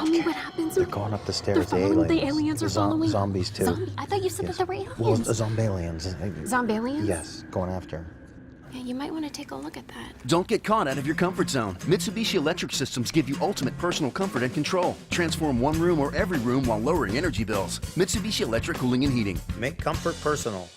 tell me what happens. They're going up the stairs. They're following, the aliens are following. Zombies too. I thought you said that there were aliens. Well, zombalians. Zombalians? Yes, going after her. Yeah, you might want to take a look at that. Don't get caught out of your comfort zone. Mitsubishi Electric systems give you ultimate personal comfort and control. Transform one room or every room while lowering energy bills. Mitsubishi Electric Cooling and Heating. Make comfort personal.